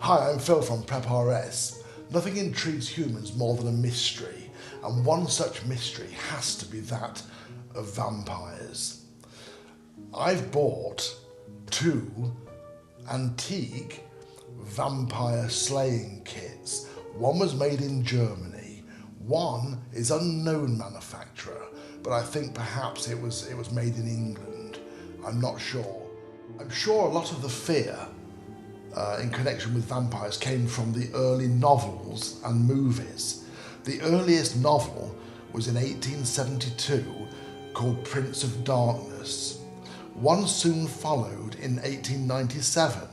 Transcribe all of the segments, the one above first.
Hi, I'm Phil from PrepRS. Nothing intrigues humans more than a mystery, and one such mystery has to be that of vampires. I've bought two antique vampire slaying kits. One was made in Germany, one is unknown manufacturer, but I think perhaps it was made in England. I'm not sure. I'm sure a lot of the fear in connection with vampires came from the early novels and movies. The earliest novel was in 1872 called Prince of Darkness. One soon followed in 1897,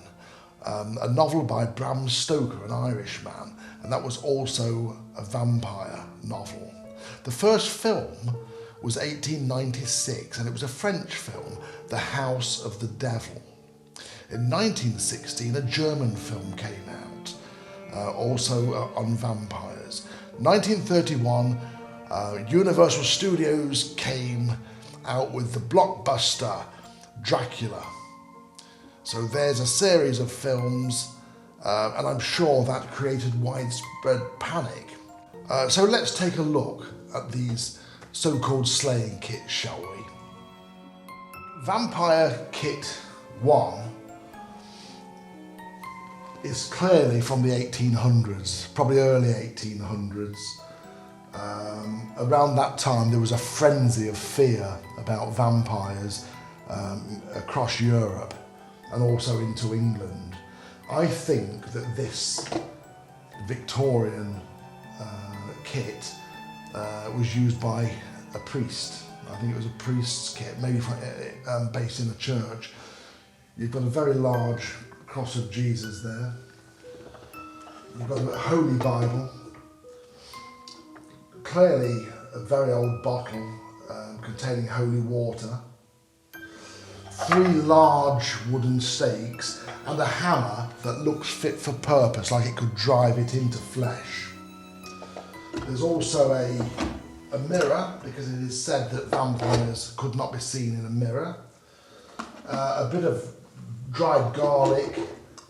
a novel by Bram Stoker, an Irishman, and that was also a vampire novel. The first film was 1896, and it was a French film, The House of the Devil. In 1916, a German film came out, also on vampires. 1931, Universal Studios came out with the blockbuster Dracula. So there's a series of films, and I'm sure that created widespread panic. So let's take a look at these so-called slaying kits, shall we? Vampire Kit 1 is clearly from the 1800s, probably early 1800s. Around that time there was a frenzy of fear about vampires across Europe and also into England. I think that this Victorian kit was used by a priest. I think it was a priest's kit, maybe based in a church. You've got a very large cross of Jesus there. You've got a Holy Bible. Clearly a very old bottle containing holy water. 3 large wooden stakes and a hammer that looks fit for purpose, like it could drive it into flesh. There's also a mirror, because it is said that vampires could not be seen in a mirror. A bit of dried garlic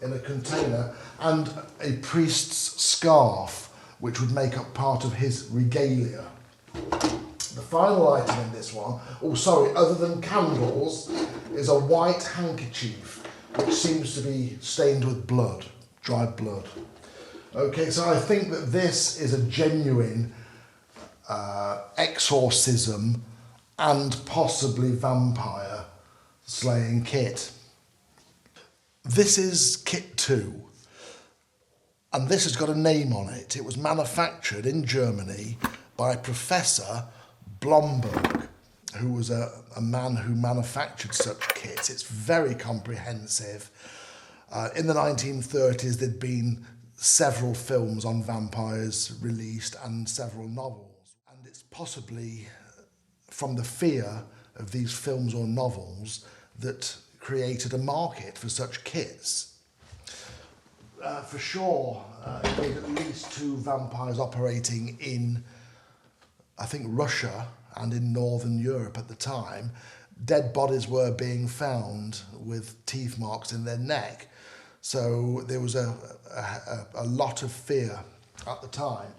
in a container, and a priest's scarf, which would make up part of his regalia. The final item in this one, other than candles, is a white handkerchief, which seems to be stained with blood, dried blood. Okay, so I think that this is a genuine exorcism and possibly vampire slaying kit. This is kit 2, and this has got a name on it. It was manufactured in Germany by Professor Blomberg, who was a man who manufactured such kits. It's very comprehensive. In the 1930s, there'd been several films on vampires released and several novels. And it's possibly from the fear of these films or novels that created a market for such kits. For sure, there were at least 2 vampires operating in, I think, Russia and in Northern Europe at the time. Dead bodies were being found with teeth marks in their neck. So there was a lot of fear at the time.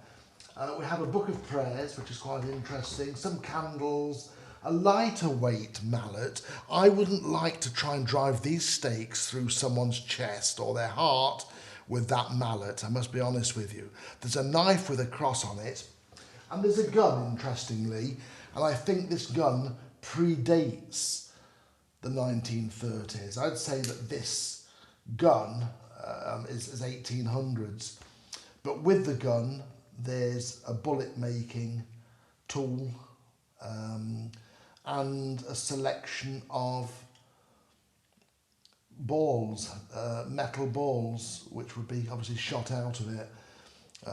We have a book of prayers, which is quite interesting, some candles, a lighter weight mallet. I wouldn't like to try and drive these stakes through someone's chest or their heart with that mallet, I must be honest with you. There's a knife with a cross on it, and there's a gun, interestingly, and I think this gun predates the 1930s. I'd say that this gun is 1800s, but with the gun there's a bullet making tool and a selection of balls, metal balls, which would be obviously shot out of it.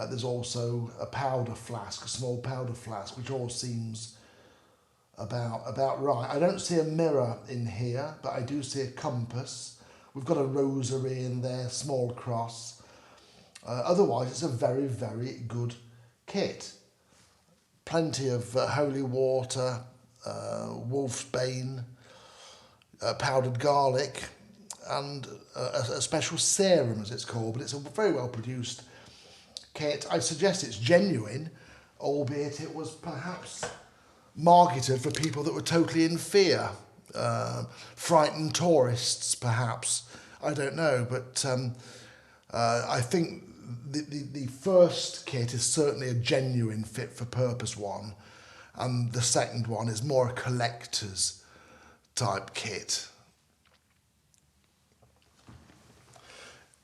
There's also a powder flask, a small powder flask, which all seems about right. I don't see a mirror in here, but I do see a compass. We've got a rosary in there, small cross. Otherwise, it's a very, very good kit. Plenty of holy water, wolfsbane, powdered garlic, and a special serum, as it's called, but it's a very well produced kit. I suggest it's genuine, albeit it was perhaps marketed for people that were totally in fear, frightened tourists perhaps, I don't know, but I think the first kit is certainly a genuine fit for purpose one, and the second one is more a collector's type kit.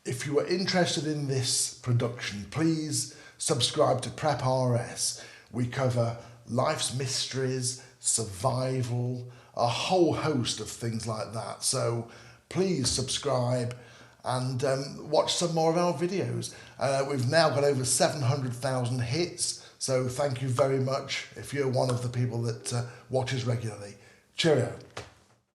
If you are interested in this production, please subscribe to Prep RS. We cover life's mysteries, survival, a whole host of things like that. So please subscribe and watch some more of our videos. We've now got over 700,000 hits, so thank you very much if you're one of the people that watches regularly. Cheerio.